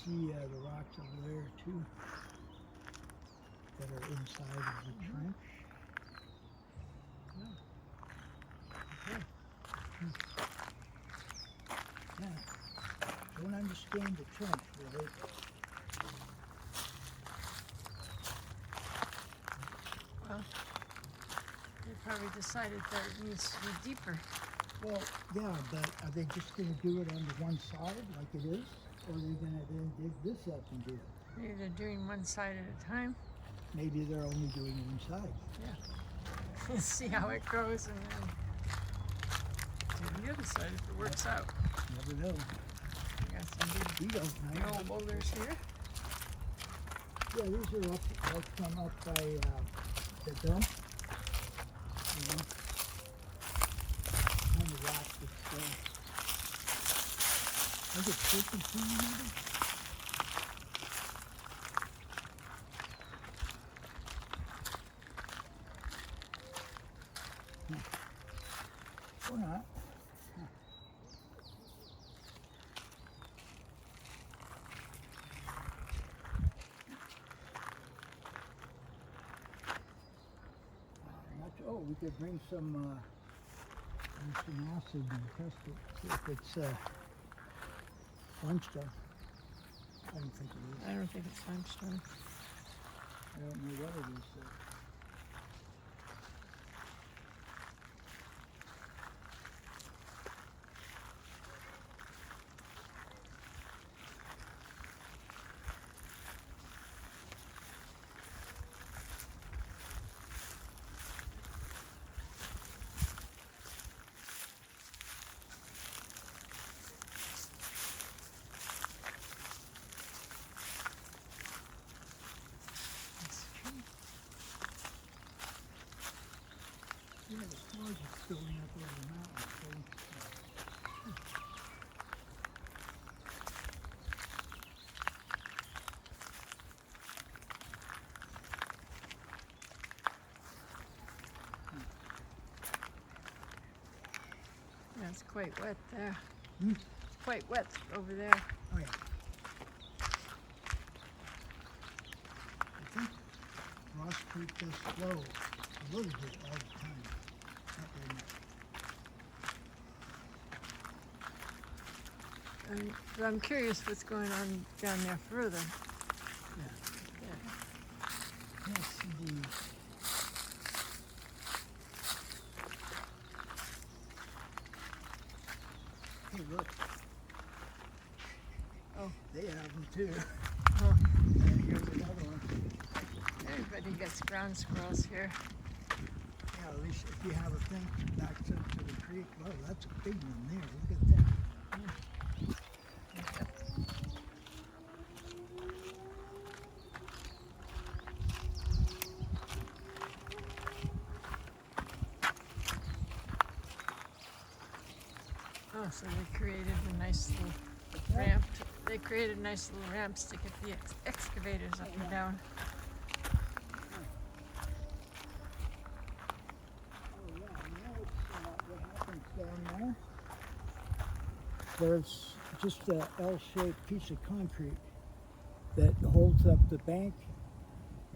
see the rocks over there too that are inside of the trench. Okay. Now, don't understand the trench really. Well, they probably decided that it needs to be deeper. Well, yeah, but are they just going to do it on the one side like it is? Or are they going to then dig this up and do it? Maybe they're doing one side at a time. Maybe they're only doing one side. Yeah. See how it goes and then do the other side if it works out. Never know. We got some We don't big know. old boulders here. Yeah, these are up, like come up by the dump. You know, kind of rock that's I think it's 52 maybe. Or not. Oh, we could bring some acid and test it, see if it's limestone. I don't think it is. I don't think it's limestone. I don't know what it is though. Yeah, the clouds are building up over the mountain. Yeah, it's quite wet there. Hmm? It's quite wet over there. Oh yeah. I think Ross Creek does flow a little bit all the time. Not very much. I'm curious what's going on down there further. Yeah. Yeah. Yes, indeed. Hey, look. Oh. They have them too. Oh. And here's another one. Everybody gets ground squirrels here. Yeah, at least if you have a thing that backs up to the creek. Well, that's a big one there. Look at that. Oh, so they created a nice little ramp. They created nice little ramps to get the excavators up and down. Oh yeah, now it's what happens down there. There's just a L-shaped piece of concrete that holds up the bank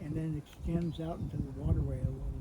and then extends out into the waterway a little